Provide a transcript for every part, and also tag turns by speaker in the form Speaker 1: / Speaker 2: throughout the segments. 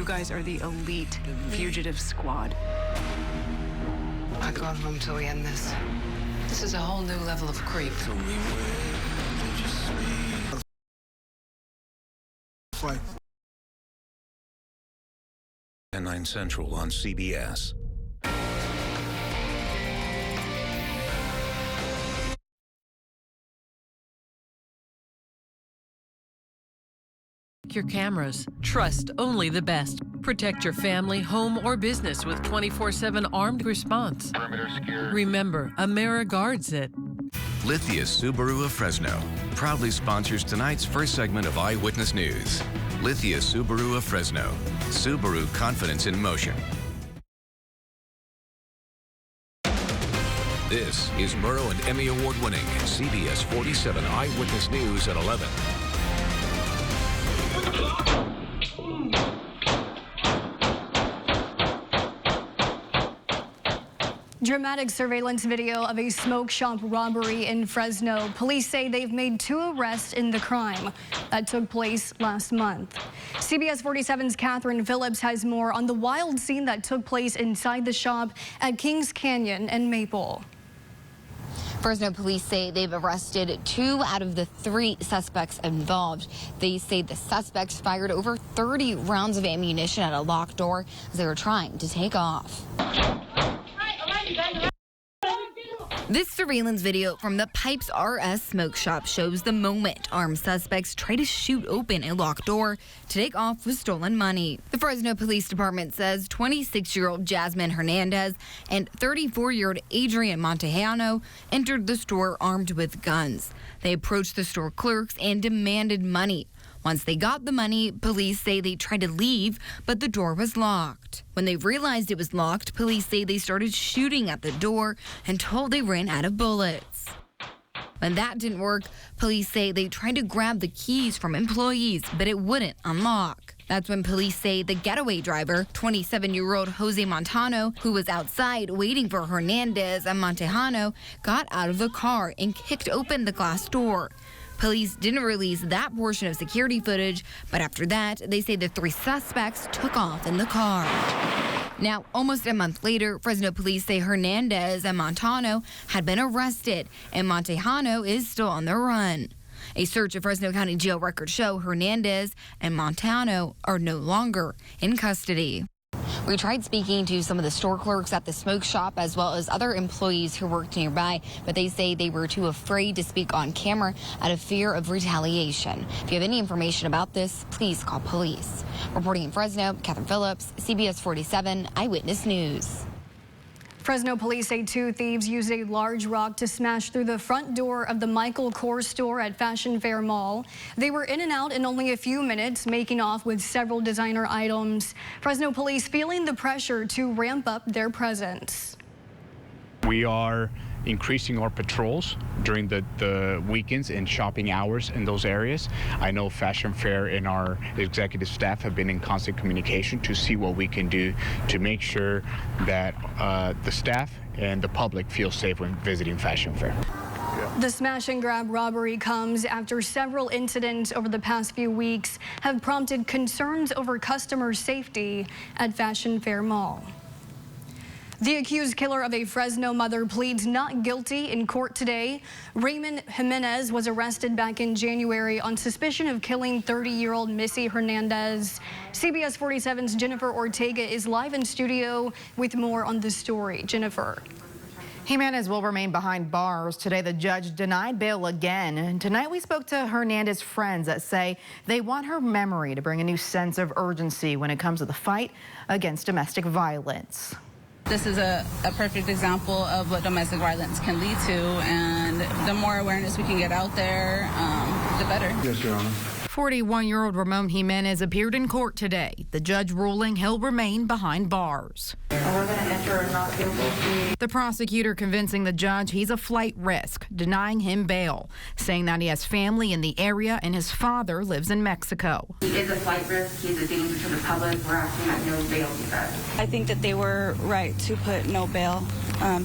Speaker 1: You guys are the elite fugitive squad.
Speaker 2: Not going home till we end this. This is a whole new level of creep.
Speaker 3: Fight.
Speaker 4: 9 Central on CBS.
Speaker 5: Your cameras. Trust only the best. Protect your family, home, or business with 24/7 armed response.
Speaker 6: Perimeter secure.
Speaker 5: Remember, Amera guards it.
Speaker 7: Lithia Subaru of Fresno proudly sponsors tonight's first segment of Eyewitness News. Lithia Subaru of Fresno. Subaru confidence in motion. This is Murrow and Emmy Award-winning CBS 47 Eyewitness News at 11.
Speaker 8: Dramatic surveillance video of a smoke shop robbery in Fresno. Police say they've made 2 arrests in the crime that took place last month. CBS 47's Catherine Phillips has more on the wild scene that took place inside the shop at Kings Canyon and Maple.
Speaker 9: Fresno police say they've arrested 2 out of the 3 suspects involved. They say the suspects fired over 30 rounds of ammunition at a locked door as they were trying to take off. This surveillance video from the Pipes RS smoke shop shows the moment armed suspects try to shoot open a locked door to take off with stolen money. The Fresno Police Department says 26-year-old Jasmine Hernandez and 34-year-old Adrian Montejano entered the store armed with guns. They approached the store clerks and demanded money. Once they got the money, police say they tried to leave, but the door was locked. When they realized it was locked, police say they started shooting at the door until they ran out of bullets. When that didn't work, police say they tried to grab the keys from employees, but it wouldn't unlock. That's when police say the getaway driver, 27-year-old Jose Montano, who was outside waiting for Hernandez and Montejano, got out of the car and kicked open the glass door. Police didn't release that portion of security footage, but after that, they say the 3 suspects took off in the car. Now, almost a month later, Fresno police say Hernandez and Montano had been arrested, and Montejano is still on the run. A search of Fresno County jail records show Hernandez and Montano are no longer in custody. We tried speaking to some of the store clerks at the smoke shop as well as other employees who worked nearby, but they say they were too afraid to speak on camera out of fear of retaliation. If you have any information about this, please call police. Reporting in Fresno, Catherine Phillips, CBS 47 Eyewitness News.
Speaker 8: Fresno police say 2 thieves used a large rock to smash through the front door of the Michael Kors store at Fashion Fair Mall. They were in and out in only a few minutes, making off with several designer items. Fresno police feeling the pressure to ramp up their presence.
Speaker 10: We are increasing our patrols during the weekends and shopping hours in those areas. I know Fashion Fair and our executive staff have been in constant communication to see what we can do to make sure that the staff and the public feel safe when visiting Fashion Fair.
Speaker 8: The smash and grab robbery comes after several incidents over the past few weeks have prompted concerns over customer safety at Fashion Fair Mall. The accused killer of a Fresno mother pleads not guilty in court today. Raymond Jimenez was arrested back in January on suspicion of killing 30-year-old Missy Hernandez. CBS 47's Jennifer Ortega is live in studio with more on this story. Jennifer.
Speaker 11: Jimenez will remain behind bars. Today, the judge denied bail again. And tonight, we spoke to Hernandez's friends that say they want her memory to bring a new sense of urgency when it comes to the fight against domestic violence.
Speaker 12: This is a perfect example of what domestic violence can lead to, and the more awareness we can get out there, the better.
Speaker 3: Yes, Your Honor.
Speaker 11: 41-year-old Ramon Jimenez appeared in court today. The judge ruling he'll remain behind bars.
Speaker 13: We're going to enter a not guilty.
Speaker 11: The prosecutor convincing the judge he's a flight risk, denying him bail, saying that he has family in the area and his father lives in Mexico.
Speaker 13: He is a flight risk. He's a danger to the public. We're asking that no bail be set.
Speaker 12: I think that they were right to put no bail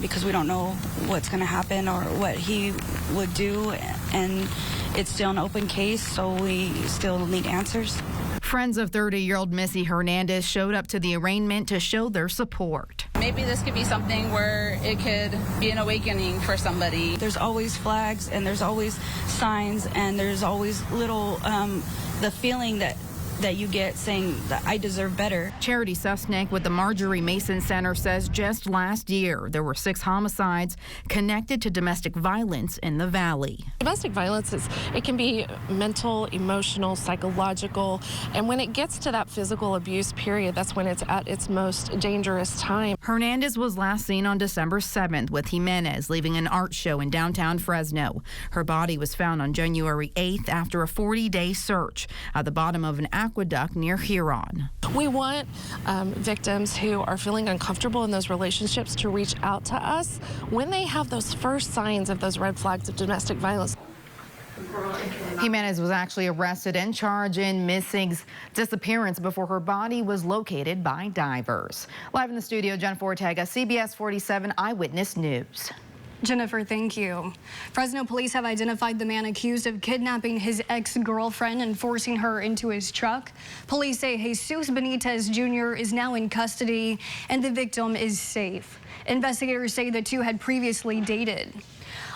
Speaker 12: because we don't know what's going to happen or what he would do, and it's still an open case, so we still need answers.
Speaker 11: Friends of 30-year-old Missy Hernandez showed up to the arraignment to show their support.
Speaker 12: Maybe this could be something where it could be an awakening for somebody.
Speaker 3: There's always flags and there's always signs and there's always little, the feeling that you get saying that I deserve better.
Speaker 11: Charity Susnick with the Marjorie Mason Center says just last year there were 6 homicides connected to domestic violence in the valley.
Speaker 6: Domestic violence it can be mental, emotional, psychological, and when it gets to that physical abuse period, that's when it's at its most dangerous time.
Speaker 11: Hernandez was last seen on December 7th with Jimenez leaving an art show in downtown Fresno. Her body was found on January 8th after a 40-day search at the bottom of an aqueduct near Huron.
Speaker 6: We want victims who are feeling uncomfortable in those relationships to reach out to us when they have those first signs of those red flags of domestic violence.
Speaker 11: Jimenez was actually arrested and charged in Missing's disappearance before her body was located by divers. Live in the studio, Jennifer Ortega, CBS 47 Eyewitness News.
Speaker 8: Jennifer, thank you. Fresno police have identified the man accused of kidnapping his ex-girlfriend and forcing her into his truck. Police say Jesus Benitez Jr. is now in custody and the victim is safe. Investigators say the two had previously dated.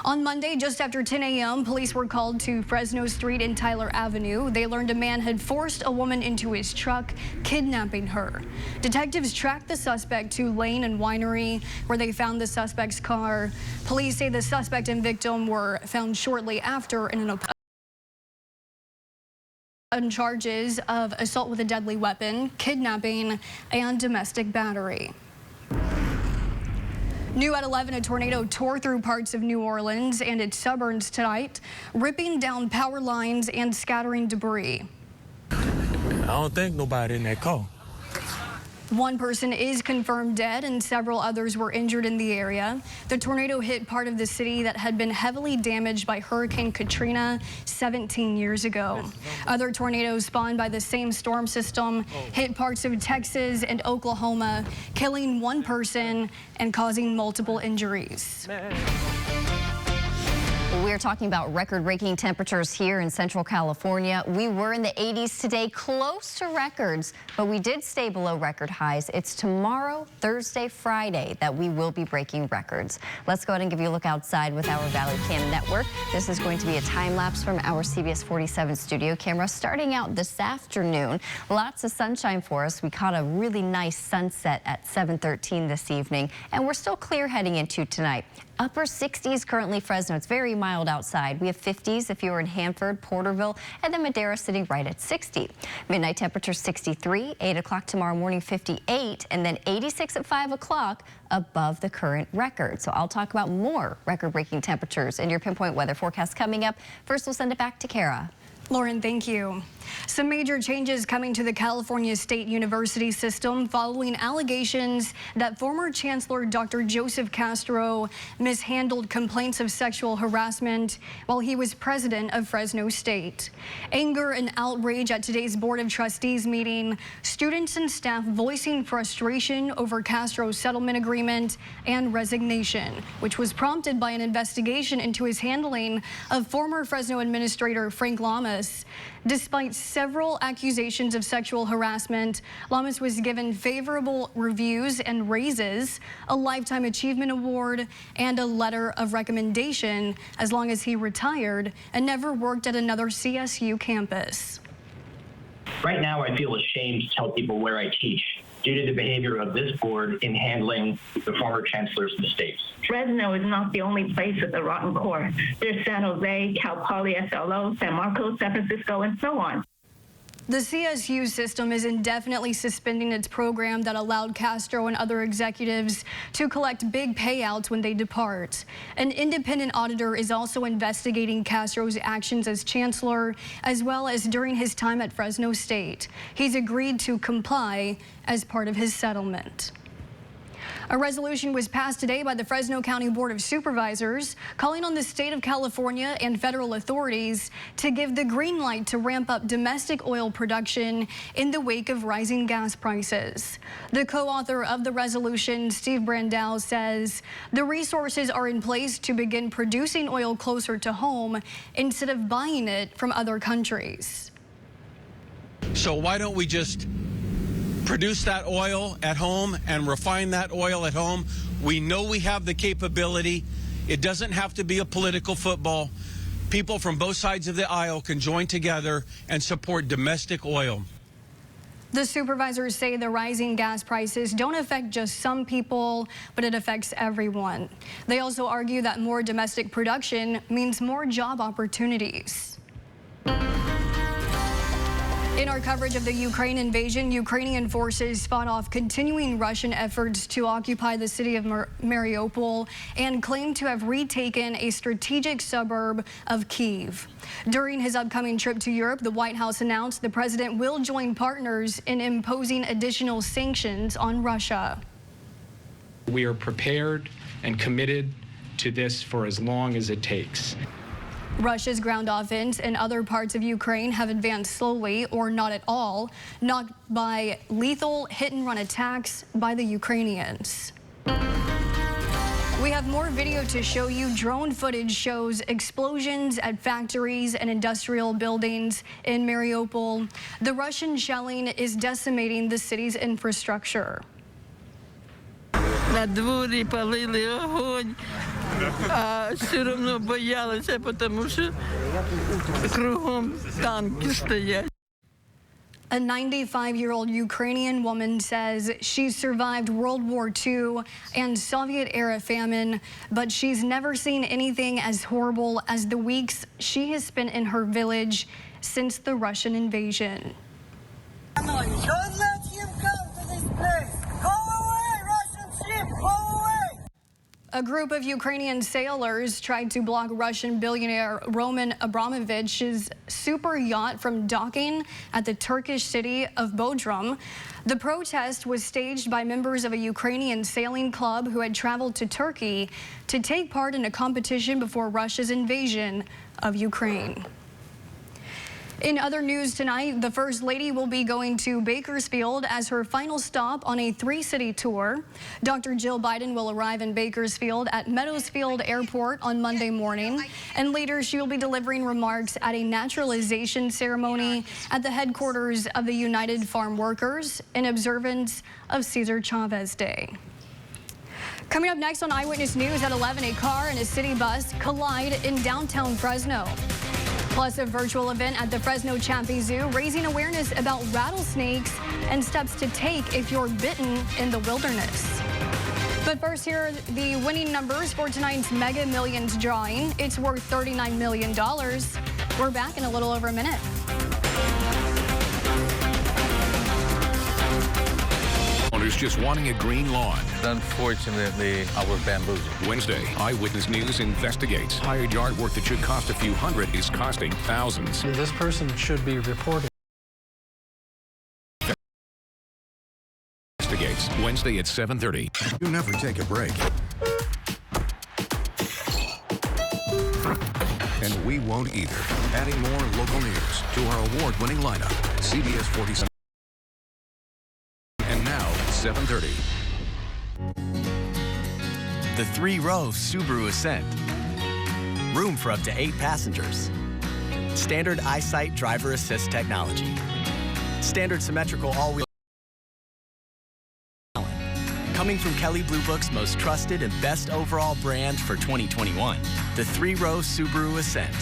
Speaker 8: On Monday, just after 10 a.m., police were called to Fresno Street and Tyler Avenue. They learned a man had forced a woman into his truck, kidnapping her. Detectives tracked the suspect to Lane and Winery, where they found the suspect's car. Police say the suspect and victim were found shortly after in an on charges of assault with a deadly weapon, kidnapping, and domestic battery. New at 11, a tornado tore through parts of New Orleans and its suburbs tonight, ripping down power lines and scattering debris.
Speaker 14: I don't think nobody in that car.
Speaker 8: One person is confirmed dead and several others were injured in the area. The tornado hit part of the city that had been heavily damaged by Hurricane Katrina 17 years ago. Other tornadoes spawned by the same storm system hit parts of Texas and Oklahoma, killing one person and causing multiple injuries.
Speaker 15: We're talking about record-breaking temperatures here in Central California. We were in the 80s today, close to records, but we did stay below record highs. It's tomorrow, Thursday, Friday, that we will be breaking records. Let's go ahead and give you a look outside with our Valley Cam network. This is going to be a time lapse from our CBS 47 studio camera starting out this afternoon. Lots of sunshine for us. We caught a really nice sunset at 7:13 this evening, and we're still clear heading into tonight. Upper 60s currently Fresno. It's very mild outside. We have 50s if you're in Hanford, Porterville, and then Madera sitting right at 60. Midnight temperature 63, 8 o'clock tomorrow morning 58, and then 86 at 5 o'clock above the current record. So I'll talk about more record-breaking temperatures in your pinpoint weather forecast coming up. First, we'll send it back to Kara.
Speaker 8: Lauren, thank you. Some major changes coming to the California State University system following allegations that former Chancellor Dr. Joseph Castro mishandled complaints of sexual harassment while he was president of Fresno State. Anger and outrage at today's Board of Trustees meeting, students and staff voicing frustration over Castro's settlement agreement and resignation, which was prompted by an investigation into his handling of former Fresno Administrator Frank Lamas. Despite several accusations of sexual harassment, Lamas was given favorable reviews and raises, a Lifetime Achievement Award, and a letter of recommendation as long as he retired and never worked at another CSU campus.
Speaker 16: Right now, I feel ashamed to tell people where I teach due to the behavior of this board in handling the former chancellor's mistakes.
Speaker 17: Fresno is not the only place with a rotten core. There's San Jose, Cal Poly, SLO, San Marcos, San Francisco, and so on.
Speaker 8: The CSU system is indefinitely suspending its program that allowed Castro and other executives to collect big payouts when they depart. An independent auditor is also investigating Castro's actions as chancellor, as well as during his time at Fresno State. He's agreed to comply as part of his settlement. A resolution was passed today by the Fresno County Board of Supervisors calling on the state of California and federal authorities to give the green light to ramp up domestic oil production in the wake of rising gas prices. The co-author of the resolution, Steve Brandow, says the resources are in place to begin producing oil closer to home instead of buying it from other countries.
Speaker 18: So why don't we just produce that oil at home and refine that oil at home? We know we have the capability. It doesn't have to be a political football. People from both sides of the aisle can join together and support domestic oil.
Speaker 8: The supervisors say the rising gas prices don't affect just some people, but it affects everyone. They also argue that more domestic production means more job opportunities. In our coverage of the Ukraine invasion, Ukrainian forces fought off continuing Russian efforts to occupy the city of Mariupol and claimed to have retaken a strategic suburb of Kyiv. During his upcoming trip to Europe, the White House announced the president will join partners in imposing additional sanctions on Russia.
Speaker 19: We are prepared and committed to this for as long as it takes.
Speaker 8: Russia's ground offense in other parts of Ukraine have advanced slowly or not at all, knocked by lethal hit-and-run attacks by the Ukrainians. We have more video to show you. Drone footage shows explosions at factories and industrial buildings in Mariupol. The Russian shelling is decimating the city's infrastructure.
Speaker 20: На дворі палили огонь, а все одно боялися, тому що кругом танки стоять.
Speaker 8: A 95-year-old Ukrainian woman says she survived World War II and Soviet-era famine, but she's never seen anything as horrible as the weeks she has spent in her village since the Russian invasion.
Speaker 20: Don't let him come to this place. Go away, Russian ship, go away.
Speaker 8: A group of Ukrainian sailors tried to block Russian billionaire Roman Abramovich's super yacht from docking at the Turkish city of Bodrum. The protest was staged by members of a Ukrainian sailing club who had traveled to Turkey to take part in a competition before Russia's invasion of Ukraine. In other news tonight, the First Lady will be going to Bakersfield as her final stop on a 3-city tour. Dr. Jill Biden will arrive in Bakersfield at Meadowsfield Airport on Monday morning, and later she will be delivering remarks at a naturalization ceremony at the headquarters of the United Farm Workers in observance of Cesar Chavez Day. Coming up next on Eyewitness News at 11, a car and a city bus collide in downtown Fresno. Plus a virtual event at the Fresno Champy Zoo raising awareness about rattlesnakes and steps to take if you're bitten in the wilderness. But first, here are the winning numbers for tonight's Mega Millions drawing. It's worth $39 million. We're back in a little over a minute.
Speaker 7: Owners just wanting a green lawn.
Speaker 14: Unfortunately, I was bamboozled.
Speaker 7: Wednesday, Eyewitness News investigates. Hired yard work that should cost a few hundred is costing thousands.
Speaker 21: This person should be reported.
Speaker 7: Investigates. Wednesday at 7:30.
Speaker 22: You never take a break. And we won't either. Adding more local news to our award-winning lineup. CBS 47.
Speaker 7: And now, 7:30.
Speaker 23: The 3-row Subaru Ascent. Room for up to 8 passengers. Standard EyeSight driver assist technology. Standard symmetrical all-wheel. Coming from Kelley Blue Book's most trusted and best overall brand for 2021, the 3-row Subaru Ascent.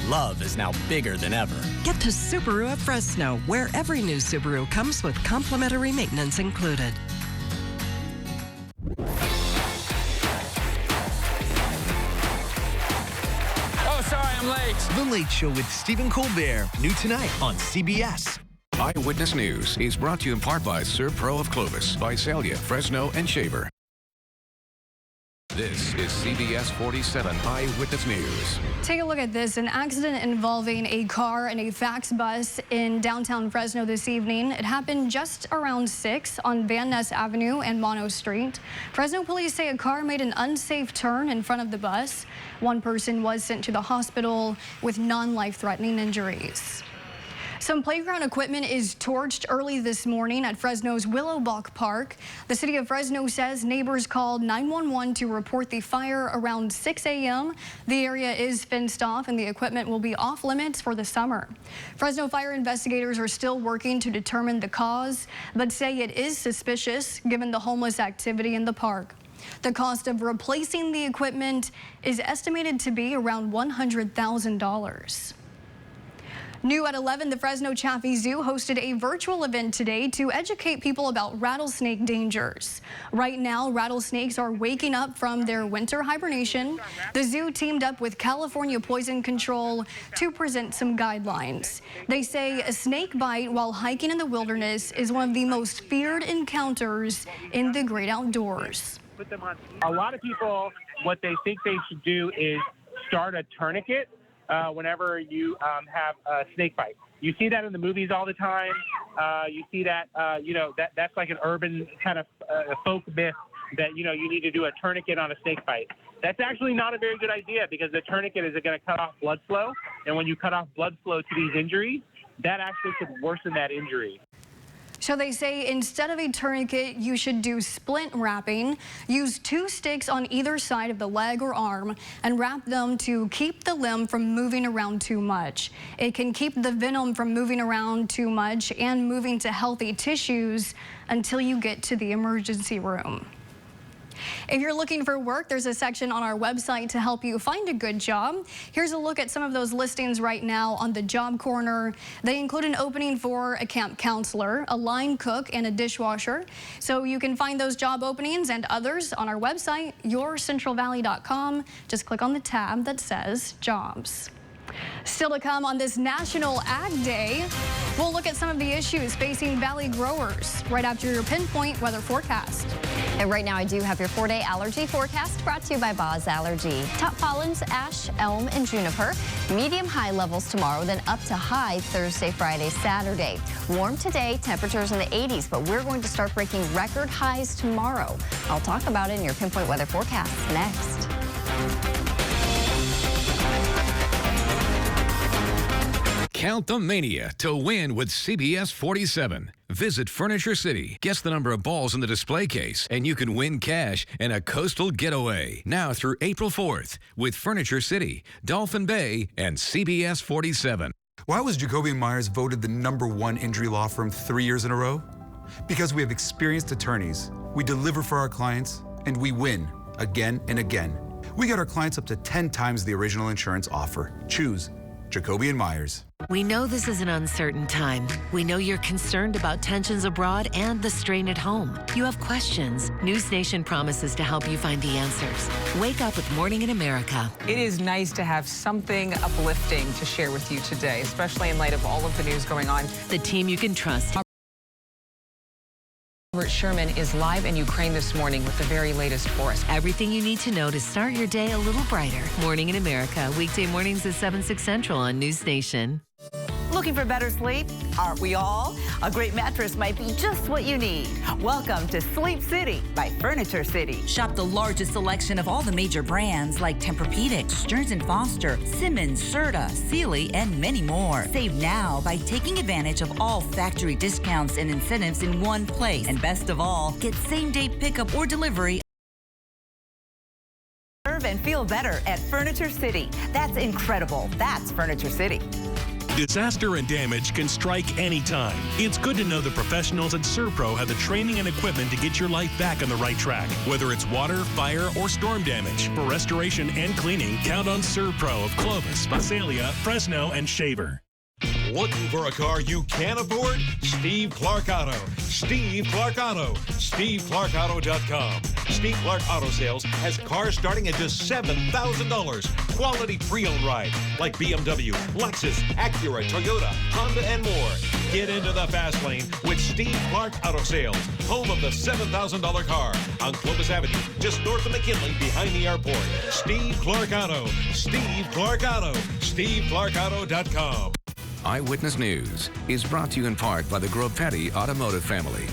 Speaker 23: Love is now bigger than ever.
Speaker 24: Get to Subaru of Fresno, where every new Subaru comes with complimentary maintenance included.
Speaker 25: Oh, sorry, I'm late. The Late Show with Stephen Colbert, new tonight on CBS.
Speaker 7: Eyewitness News is brought to you in part by Serpro of Clovis, Visalia, Fresno, and Shaver. This is CBS 47 Eyewitness News.
Speaker 8: Take a look at this. An accident involving a car and a fax bus in downtown Fresno this evening. It happened just around 6 on Van Ness Avenue and Mono Street. Fresno police say a car made an unsafe turn in front of the bus. One person was sent to the hospital with non-life-threatening injuries. Some playground equipment is torched early this morning at Fresno's Willowbach Park. The city of Fresno says neighbors called 911 to report the fire around 6 a.m. The area is fenced off and the equipment will be off limits for the summer. Fresno fire investigators are still working to determine the cause, but say it is suspicious given the homeless activity in the park. The cost of replacing the equipment is estimated to be around $100,000. New at 11, the Fresno Chaffee Zoo hosted a virtual event today to educate people about rattlesnake dangers. Right now, rattlesnakes are waking up from their winter hibernation. The zoo teamed up with California Poison Control to present some guidelines. They say a snake bite while hiking in the wilderness is one of the most feared encounters in the great outdoors.
Speaker 1: A lot of people, what they think they should do is start a tourniquet whenever you have a snake bite. You see that in the movies all the time. You see that, that's like an urban kind of folk myth that, you need to do a tourniquet on a snake bite. That's actually not a very good idea because the tourniquet is going to cut off blood flow. And when you cut off blood flow to these injuries, that actually could worsen that injury.
Speaker 8: So they say instead of a tourniquet, you should do splint wrapping. Use 2 sticks on either side of the leg or arm and wrap them to keep the limb from moving around too much. It can keep the venom from moving around too much and moving to healthy tissues until you get to the emergency room. If you're looking for work, there's a section on our website to help you find a good job. Here's a look at some of those listings right now on the Job Corner. They include an opening for a camp counselor, a line cook, and a dishwasher. So you can find those job openings and others on our website, yourcentralvalley.com. Just click on the tab that says Jobs. Still to come on this National Ag Day, we'll look at some of the issues facing valley growers right after your Pinpoint weather forecast.
Speaker 15: And right now I do have your 4-day allergy forecast brought to you by Boz Allergy. Top pollens, ash, elm, and juniper. Medium high levels tomorrow, then up to high Thursday, Friday, Saturday. Warm today, temperatures in the 80s, but we're going to start breaking record highs tomorrow. I'll talk about it in your Pinpoint weather forecast next.
Speaker 22: Count the mania to win with CBS 47. Visit Furniture City, guess the number of balls in the display case, and you can win cash and a coastal getaway. Now through April 4th with Furniture City, Dolphin Bay, and CBS 47.
Speaker 2: Why was Jacoby & Myers voted the #1 injury law firm 3 years in a row? Because we have experienced attorneys, we deliver for our clients, and we win again and again. We get our clients up to 10 times the original insurance offer. Choose Jacoby & Myers.
Speaker 4: We know this is an uncertain time. We know you're concerned about tensions abroad and the strain at home. You have questions. News Nation promises to help you find the answers. Wake up with Morning in America.
Speaker 5: It is nice to have something uplifting to share with you today, especially in light of all of the news going on.
Speaker 4: The team you can trust.
Speaker 5: Robert Sherman is live in Ukraine this morning with the very latest for us.
Speaker 4: Everything you need to know to start your day a little brighter. Morning in America, weekday mornings at 7, 6 Central on News Nation.
Speaker 9: Looking for better sleep? Aren't we all? A great mattress might be just what you need. Welcome to Sleep City by Furniture City.
Speaker 26: Shop the largest selection of all the major brands like Tempur-Pedic, Stearns & Foster, Simmons, Serta, Sealy, and many more. Save now by taking advantage of all factory discounts and incentives in one place. And best of all, get same-day pickup or delivery.
Speaker 9: Serve and feel better at Furniture City. That's incredible. That's Furniture City.
Speaker 27: Disaster and damage can strike anytime. It's good to know the professionals at Serpro have the training and equipment to get your life back on the right track. Whether it's water, fire, or storm damage, for restoration and cleaning, count on Serpro of Clovis, Visalia, Fresno, and Shaver.
Speaker 28: Looking for a car you can afford? Steve Clark Auto. Steve Clark Auto. SteveClarkAuto.com. Steve Clark Auto Sales has cars starting at just $7,000. Quality pre-owned ride like BMW, Lexus, Acura, Toyota, Honda, and more. Get into the fast lane with Steve Clark Auto Sales, home of the $7,000 car on Clovis Avenue, just north of McKinley behind the airport. Steve Clark Auto. Steve Clark Auto. SteveClarkAuto.com.
Speaker 7: Eyewitness News is brought to you in part by the Groppetti Automotive family.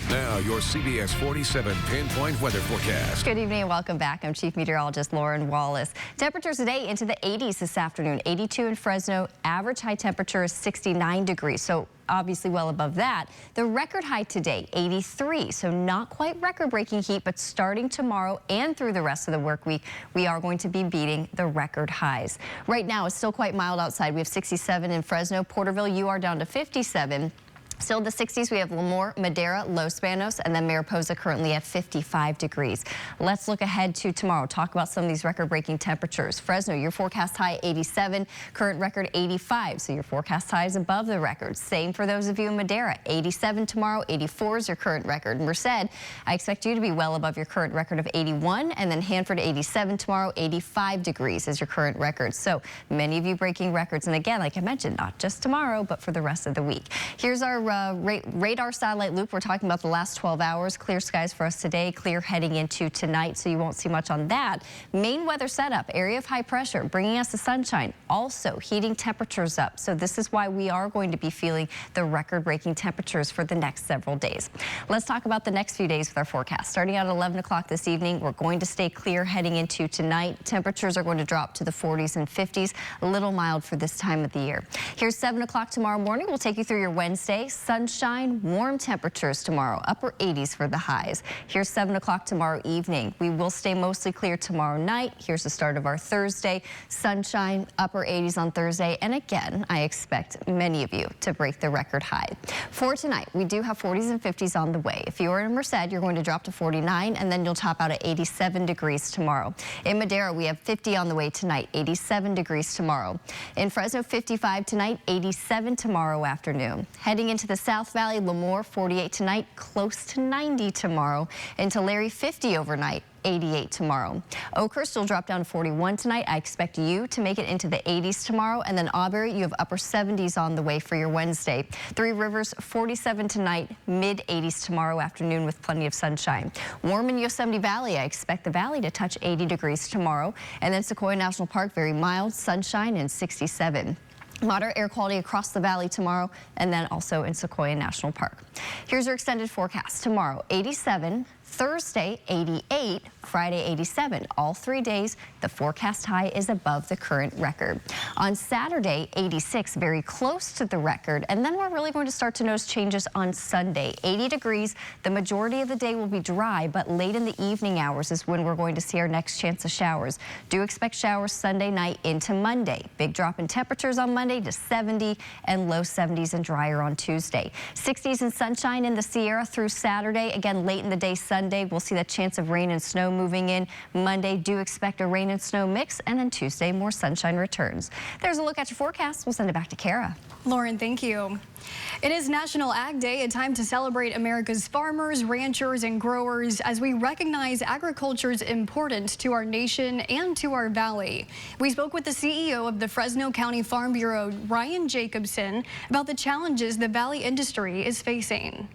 Speaker 22: Now, your CBS 47 pinpoint weather forecast.
Speaker 15: Good evening and welcome back. I'm Chief Meteorologist Lauren Wallace. Temperatures today into the 80s this afternoon. 82 in Fresno. Average high temperature is 69 degrees. So obviously well above that. The record high today, 83. So not quite record-breaking heat, but starting tomorrow and through the rest of the work week, we are going to be beating the record highs. Right now, it's still quite mild outside. We have 67 in Fresno. Porterville, you are down to 57. Still in the 60s, we have Lemoore, Madera, Los Banos, and then Mariposa currently at 55 degrees. Let's look ahead to tomorrow. Talk about some of these record-breaking temperatures. Fresno, your forecast high 87, current record 85. So your forecast high is above the record. Same for those of you in Madera. 87 tomorrow, 84 is your current record. Merced, I expect you to be well above your current record of 81, and then Hanford 87 tomorrow, 85 degrees is your current record. So many of you breaking records. And again, like I mentioned, not just tomorrow, but for the rest of the week. Here's our radar satellite loop. We're talking about the last 12 hours. Clear skies for us today, clear heading into tonight, so you won't see much on that. Main weather setup, area of high pressure, bringing us the sunshine, also heating temperatures up. So this is why we are going to be feeling the record-breaking temperatures for the next several days. Let's talk about the next few days with our forecast. Starting out at 11 o'clock this evening, we're going to stay clear heading into tonight. Temperatures are going to drop to the 40s and 50s, a little mild for this time of the year. Here's 7 o'clock tomorrow morning. We'll take you through your Wednesday. Sunshine, warm temperatures tomorrow, upper 80s for the highs. Here's 7 o'clock tomorrow evening. We will stay mostly clear tomorrow night. Here's the start of our Thursday. Sunshine, upper 80s on Thursday. And again, I expect many of you to break the record high. For tonight, we do have 40s and 50s on the way. If you're in Merced, you're going to drop to 49, and then you'll top out at 87 degrees tomorrow. In Madera, we have 50 on the way tonight, 87 degrees tomorrow. In Fresno, 55 tonight, 87 tomorrow afternoon. Heading into the South Valley, Lemoore, 48 tonight, close to 90 tomorrow. Into Larry, 50 overnight. 88 tomorrow. Oakhurst will drop down to 41 tonight. I expect you to make it into the 80s tomorrow. And then Auberry, you have upper 70s on the way for your Wednesday. Three Rivers, 47 tonight, mid 80s tomorrow afternoon with plenty of sunshine. Warm in Yosemite Valley. I expect the valley to touch 80 degrees tomorrow. And then Sequoia National Park, very mild, sunshine and 67. Moderate air quality across the valley tomorrow, and then also in Sequoia National Park. Here's your extended forecast. Tomorrow, 87. Thursday, 88. Friday, 87. All 3 days, the forecast high is above the current record. On Saturday, 86, very close to the record. And then we're really going to start to notice changes on Sunday. 80 degrees. The majority of the day will be dry, but late in the evening hours is when we're going to see our next chance of showers. Do expect showers Sunday night into Monday. Big drop in temperatures on Monday to 70 and low 70s and drier on Tuesday. 60s and sunshine in the Sierra through Saturday. Again, late in the day Sunday, we'll see that chance of rain and snow moving in. Monday, do expect a rain and snow mix, and then Tuesday, more sunshine returns. There's a look at your forecast. We'll send it back to Kara.
Speaker 8: Lauren, thank you. It is National Ag Day, a time to celebrate America's farmers, ranchers, and growers as we recognize agriculture's importance to our nation and to our valley. We spoke with the CEO of the Fresno County Farm Bureau, Ryan Jacobson, about the challenges the valley industry is facing.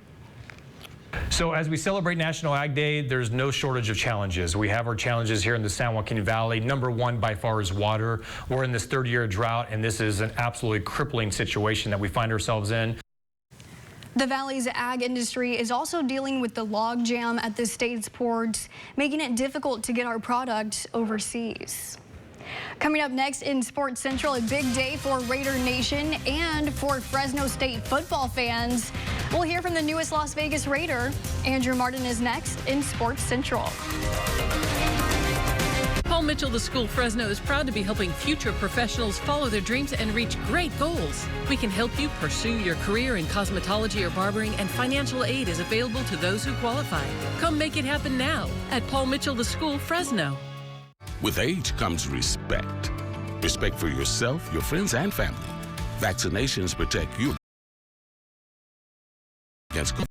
Speaker 3: So as we celebrate National Ag Day, there's no shortage of challenges. We have our challenges here in the San Joaquin Valley. Number one by far is water. We're in this third-year drought, and this is an absolutely crippling situation that we find ourselves in.
Speaker 8: The valley's ag industry is also dealing with the log jam at the state's ports, making it difficult to get our products overseas. Coming up next in Sports Central, a big day for Raider Nation and for Fresno State football fans. We'll hear from the newest Las Vegas Raider. Andrew Martin is next in Sports Central.
Speaker 6: Paul Mitchell, the school Fresno, is proud to be helping future professionals follow their dreams and reach great goals. We can help you pursue your career in cosmetology or barbering, and financial aid is available to those who qualify. Come make it happen now at Paul Mitchell, the school Fresno.
Speaker 10: With age comes respect. Respect for yourself, your friends, and family. Vaccinations protect you against loved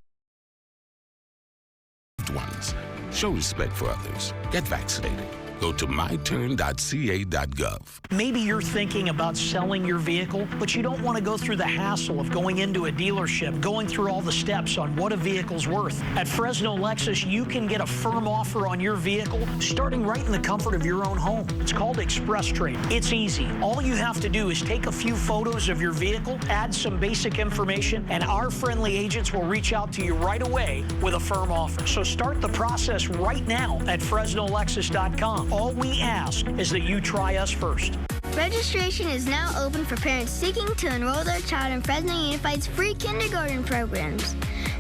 Speaker 10: ones. Show respect for others. Get vaccinated. Go to myturn.ca.gov.
Speaker 21: Maybe you're thinking about selling your vehicle, but you don't want to go through the hassle of going into a dealership, going through all the steps on what a vehicle's worth. At Fresno Lexus, you can get a firm offer on your vehicle starting right in the comfort of your own home. It's called Express Trade. It's easy. All you have to do is take a few photos of your vehicle, add some basic information, and our friendly agents will reach out to you right away with a firm offer. So start the process right now at FresnoLexus.com. All we ask is that you try us first.
Speaker 11: Registration is now open for parents seeking to enroll their child in Fresno Unified's free kindergarten programs.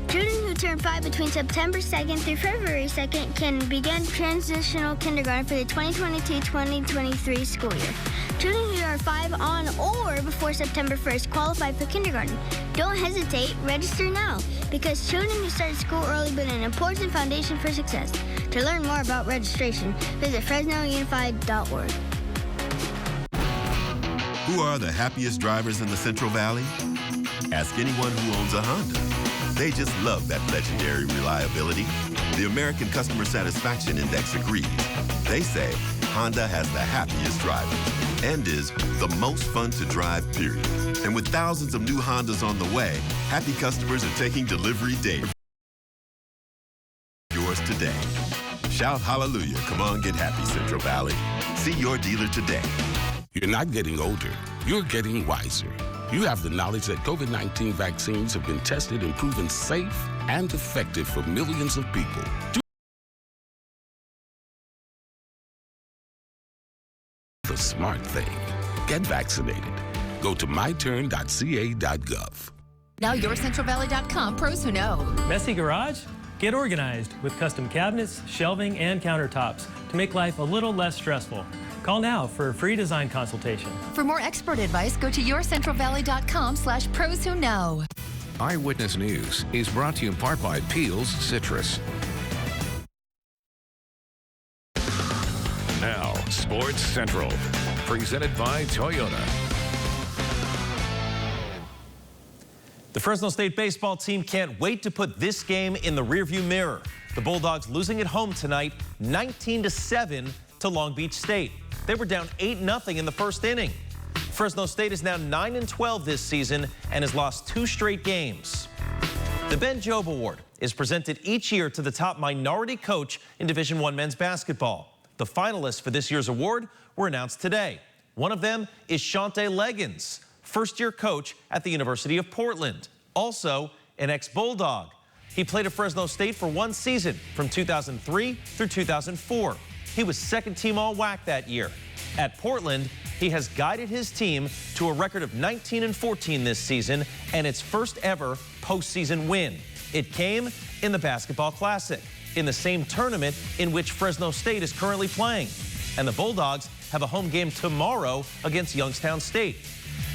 Speaker 11: Children who turn 5 between September 2nd through February 2nd can begin transitional kindergarten for the 2022-2023 school year. Children who are 5 on or before September 1st qualify for kindergarten. Don't hesitate, register now, because children who start school early build an important foundation for success. To learn more about registration, visit FresnoUnified.org.
Speaker 12: Who are the happiest drivers in the Central Valley? Ask anyone who owns a Honda. They just love that legendary reliability. The American Customer Satisfaction Index agrees. They say Honda has the happiest drivers and is the most fun to drive, period. And with thousands of new Hondas on the way, happy customers are taking delivery daily. Yours today. Shout hallelujah. Come on, get happy, Central Valley. See your dealer today.
Speaker 10: You're not getting older. You're getting wiser. You have the knowledge that COVID-19 vaccines have been tested and proven safe and effective for millions of people. Do the smart thing. Get vaccinated. Go to myturn.ca.gov.
Speaker 13: Now YourCentralValley.com pros who know.
Speaker 16: Messy garage? Get organized with custom cabinets, shelving, and countertops to make life a little less stressful. Call now for a free design consultation.
Speaker 13: For more expert advice, go to YourCentralValley.com/pros who know.
Speaker 22: Eyewitness News is brought to you in part by Peel's Citrus.
Speaker 17: Now, Sports Central, presented by Toyota.
Speaker 18: The Fresno State baseball team can't wait to put this game in the rearview mirror. The Bulldogs losing at home tonight, 19-7 to Long Beach State. They were down 8-0 in the first inning. Fresno State is now 9-12 this season and has lost 2 straight games. The Ben Jobe Award is presented each year to the top minority coach in Division I men's basketball. The finalists for this year's award were announced today. One of them is Shante Leggins, first-year coach at the University of Portland, also an ex-Bulldog. He played at Fresno State for 1 season from 2003 through 2004. He was second-team All-WAC that year. At Portland, he has guided his team to a record of 19-14 this season and its first ever postseason win. It came in the Basketball Classic, in the same tournament in which Fresno State is currently playing. And the Bulldogs have a home game tomorrow against Youngstown State.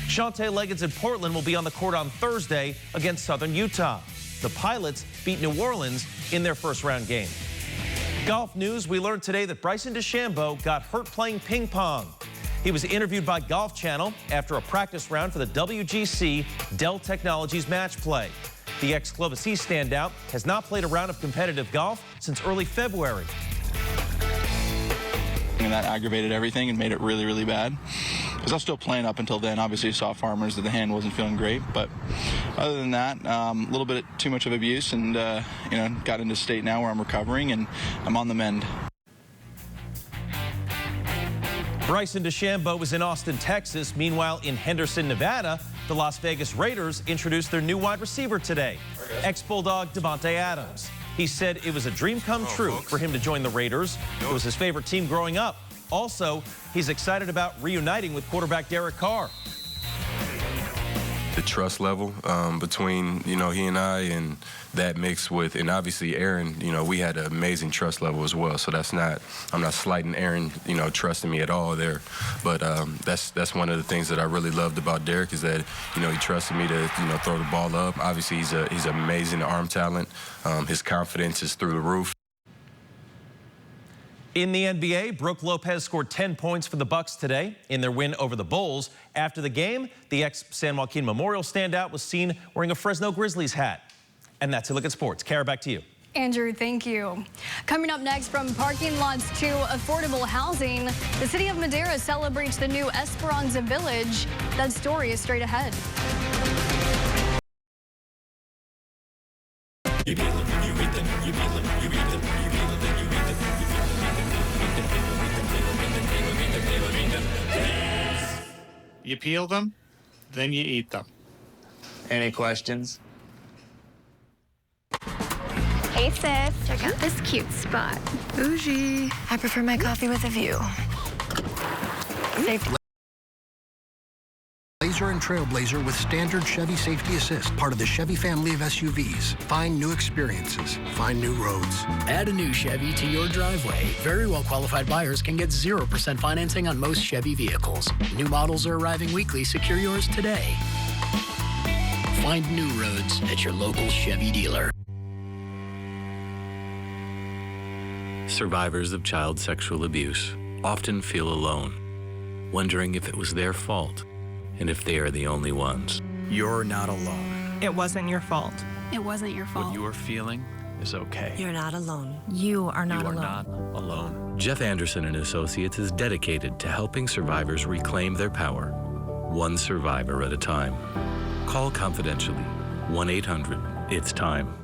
Speaker 18: Shante Leggins in Portland will be on the court on Thursday against Southern Utah. The Pilots beat New Orleans in their first-round game. Golf news, we learned today that Bryson DeChambeau got hurt playing ping pong. He was interviewed by Golf Channel after a practice round for the WGC Dell Technologies match play. The ex-Clovis C standout has not played a round of competitive golf since early February.
Speaker 19: And that aggravated everything and made it really, really bad. Because I was still playing up until then. Obviously, saw farmers that the hand wasn't feeling great. But other than that, a little bit too much of abuse, and got into a state now where I'm recovering and I'm on the mend.
Speaker 18: Bryson DeChambeau was in Austin, Texas. Meanwhile, in Henderson, Nevada, the Las Vegas Raiders introduced their new wide receiver today, ex-Bulldog Devontae Adams. He said it was a dream come true for him to join the Raiders. It was his favorite team growing up. Also, he's excited about reuniting with quarterback Derek Carr.
Speaker 20: The trust level between, he and I, and that mixed with, and obviously Aaron, we had an amazing trust level as well. So I'm not slighting Aaron, trusting me at all there. But that's one of the things that I really loved about Derek is that, he trusted me to, throw the ball up. Obviously, he's amazing arm talent. His confidence is through the roof.
Speaker 18: In the NBA, Brooke Lopez scored 10 points for the Bucks today in their win over the Bulls. After the game, the ex-San Joaquin Memorial standout was seen wearing a Fresno Grizzlies hat. And that's a look at sports. Kara, back to you.
Speaker 8: Andrew, thank you. Coming up next, from parking lots to affordable housing, the city of Madera celebrates the new Esperanza Village. That story is straight ahead.
Speaker 1: You peel them, you eat them, you peel them, you eat them, you peel them, then you eat them, you peel them,
Speaker 2: You peel them, then you eat them. Any questions?
Speaker 4: Hey sis, check out this cute spot. Bougie. I prefer my coffee with a view. Safe.
Speaker 5: Blazer and Trailblazer with standard Chevy Safety Assist, part of the Chevy family of SUVs. Find new experiences. Find new roads.
Speaker 14: Add a new Chevy to your driveway. Very well qualified buyers can get 0% financing on most Chevy vehicles. New models are arriving weekly. Secure yours today. Find new roads at your local Chevy dealer.
Speaker 23: Survivors of child sexual abuse often feel alone, wondering if it was their fault and if they are the only ones.
Speaker 24: You're not alone.
Speaker 25: It wasn't your fault.
Speaker 4: It wasn't your fault.
Speaker 24: What you are feeling is okay.
Speaker 4: You're not alone.
Speaker 25: You are not alone.
Speaker 24: You are not alone.
Speaker 23: Jeff Anderson and Associates is dedicated to helping survivors reclaim their power, one survivor at a time. Call confidentially, 1-800-IT'S-TIME.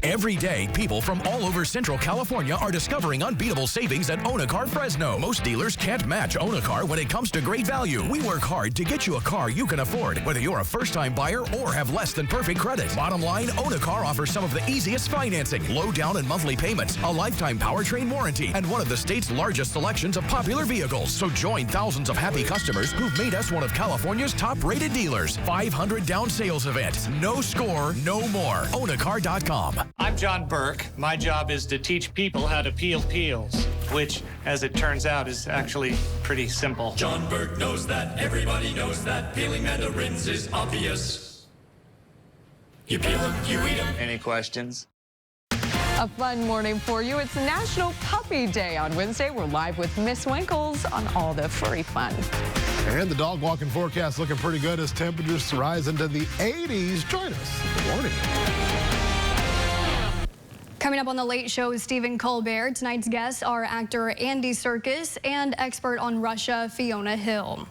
Speaker 29: Every day, people from all over Central California are discovering unbeatable savings at Own-A-Car Fresno. Most dealers can't match Own-A-Car when it comes to great value. We work hard to get you a car you can afford, whether you're a first-time buyer or have less than perfect credit. Bottom line, Own-A-Car offers some of the easiest financing, low down and monthly payments, a lifetime powertrain warranty, and one of the state's largest selections of popular vehicles. So join thousands of happy customers who've made us one of California's top-rated dealers. 500 down sales event. No score, no more. Own-A-Car.com.
Speaker 2: I'm John Burke. My job is to teach people how to peel peels, which, as it turns out, is actually pretty simple.
Speaker 1: John Burke knows that. Everybody knows that. Peeling mandarins is obvious. You peel them, you eat them.
Speaker 2: Any questions?
Speaker 30: A fun morning for you. It's National Puppy Day on Wednesday. We're live with Miss Winkles on all the furry fun.
Speaker 31: And the dog walking forecast looking pretty good as temperatures rise into the 80s. Join us. Good morning.
Speaker 8: Coming up on The Late Show is Stephen Colbert. Tonight's guests are actor Andy Serkis and expert on Russia, Fiona Hill.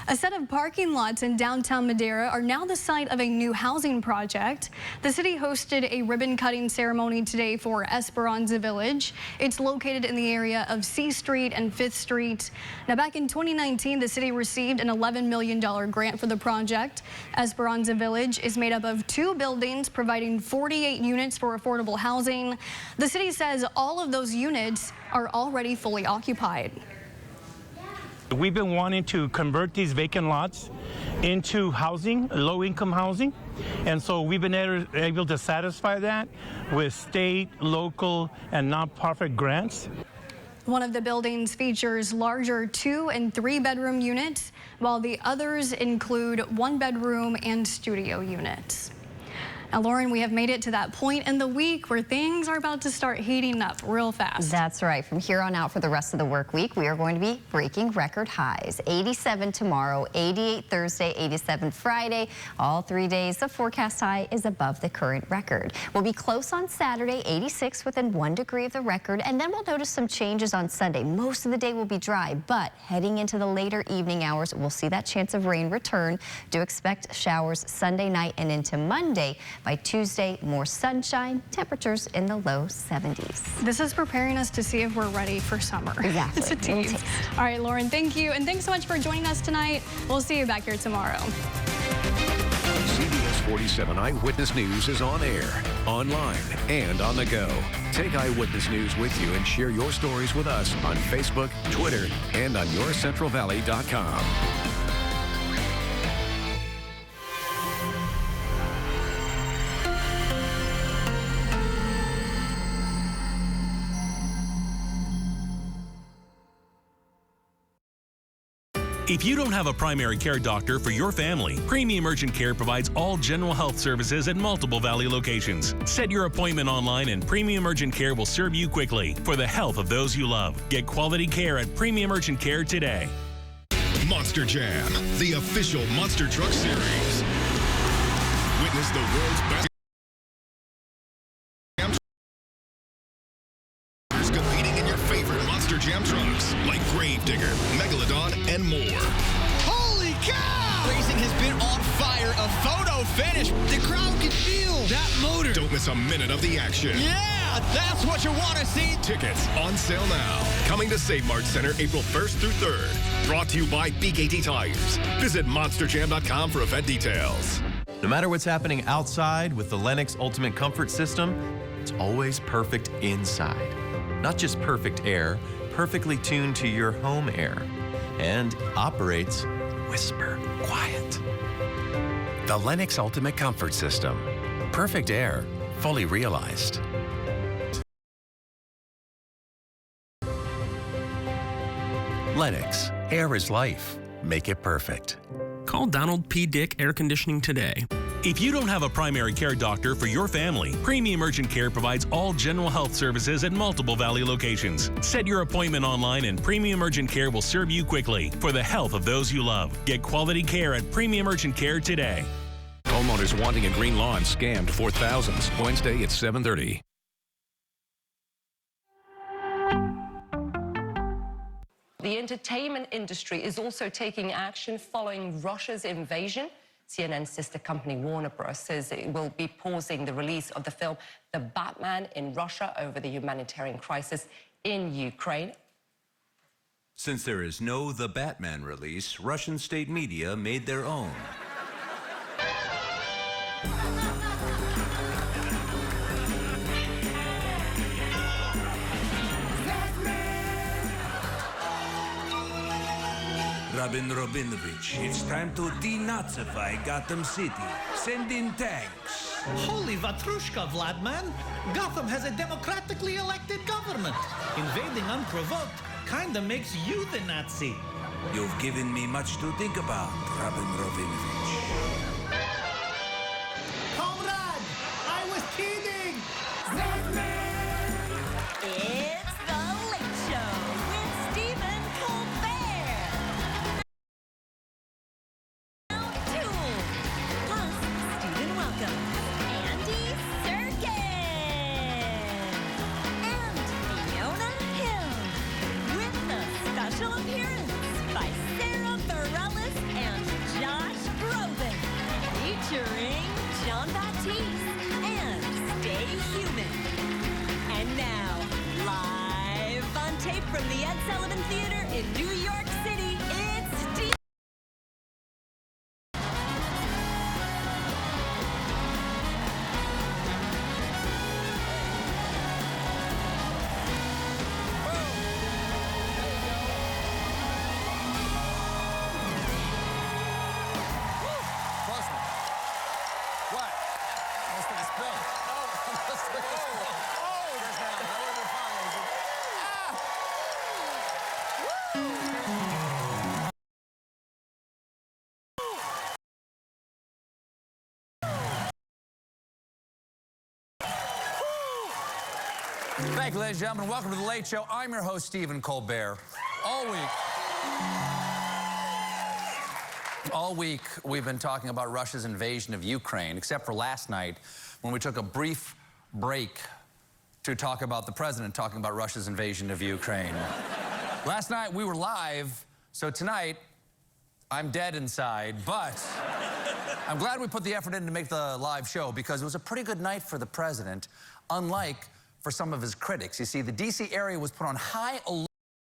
Speaker 8: A set of parking lots in downtown Madera are now the site of a new housing project. The city hosted a ribbon-cutting ceremony today for Esperanza Village. It's located in the area of C Street and 5th Street. Now, back in 2019, the city received an $11 million grant for the project. Esperanza Village is made up of 2 buildings, providing 48 units for affordable housing. The city says all of those units are already fully occupied.
Speaker 32: We've been wanting to convert these vacant lots into housing, low-income housing, and so we've been able to satisfy that with state, local, and nonprofit grants.
Speaker 8: One of the buildings features larger 2- and 3-bedroom units, while the others include 1-bedroom and studio units. Now, Lauren, we have made it to that point in the week where things are about to start heating up real fast.
Speaker 15: That's right. From here on out for the rest of the work week, we are going to be breaking record highs. 87 tomorrow, 88 Thursday, 87 Friday. All 3 days, the forecast high is above the current record. We'll be close on Saturday, 86 within 1 degree of the record, and then we'll notice some changes on Sunday. Most of the day will be dry, but heading into the later evening hours, we'll see that chance of rain return. Do expect showers Sunday night and into Monday. By Tuesday, more sunshine, temperatures in the low 70s.
Speaker 8: This is preparing us to see if we're ready for summer.
Speaker 15: Exactly.
Speaker 8: It's a tease. All right, Lauren, thank you. And thanks so much for joining us tonight. We'll see you back here tomorrow.
Speaker 22: CBS 47 Eyewitness News is on air, online, and on the go. Take Eyewitness News with you and share your stories with us on Facebook, Twitter, and on yourcentralvalley.com.
Speaker 3: If you don't have a primary care doctor for your family, Premium Urgent Care provides all general health services at multiple Valley locations. Set your appointment online and Premium Urgent Care will serve you quickly for the health of those you love. Get quality care at Premium Urgent Care today.
Speaker 6: Monster Jam, the official Monster Truck Series. Witness the world's best competing in your favorite Monster Jam trucks like Gravedigger, Megalodon, and more.
Speaker 7: Holy cow! Racing has been on fire. A photo finish. The crowd can feel that motor.
Speaker 6: Don't miss a minute of the action.
Speaker 7: Yeah, that's what you want to see.
Speaker 6: Tickets on sale now. Coming to Save Mart Center April 1st through 3rd. Brought to you by BKT Tires. Visit monsterjam.com for event details.
Speaker 18: No matter what's happening outside with the Lennox Ultimate Comfort System, it's always perfect inside. Not just perfect air, perfectly tuned to your home air. And operates whisper quiet.
Speaker 9: The Lennox Ultimate Comfort System. Perfect air, fully realized. Lennox, air is life. Make it perfect.
Speaker 3: Call Donald P. Dick Air Conditioning today. If you don't have a primary care doctor for your family, Premium Urgent Care provides all general health services at multiple Valley locations. Set your appointment online and Premium Urgent Care will serve you quickly for the health of those you love. Get quality care at Premium Urgent Care today.
Speaker 22: Homeowners wanting a green lawn scammed for thousands. Wednesday at 7:30.
Speaker 10: The entertainment industry is also taking action following Russia's invasion. CNN's sister company Warner Bros. Says it will be pausing the release of the film The Batman in Russia over the humanitarian crisis in Ukraine.
Speaker 11: Since there is no The Batman release, Russian state media made their own.
Speaker 12: Robin Robinovich, it's time to denazify Gotham City. Send in tanks.
Speaker 21: Holy Vatrushka, Vladman! Gotham has a democratically elected government. Invading unprovoked kinda makes you the Nazi.
Speaker 12: You've given me much to think about, Robin Robinovich.
Speaker 21: Comrade! I was kidding!
Speaker 25: It's The Late Show with Stephen Colbert. Plus, Stephen welcomes Andy Serkis and Fiona Hill with a special appearance by Sarah Bareilles and Josh Groban, featuring John Baptiste and Stay Human. And now, live on tape from the Ed Sullivan Theater in New York City, it's Steve.
Speaker 26: Trust me. What? Let's take a spill. Let's take a spill.
Speaker 27: Thank you, ladies and gentlemen. Welcome to The Late Show. I'm your host, Stephen Colbert. All week, we've been talking about Russia's invasion of Ukraine, except for last night when we took a brief break to talk about the president talking about Russia's invasion of Ukraine. Last night, we were live, so tonight, I'm dead inside, but I'm glad we put the effort in to make the live show because it was a pretty good night for the president, unlike for some of his critics. You see, the D.C. area was put on high alert.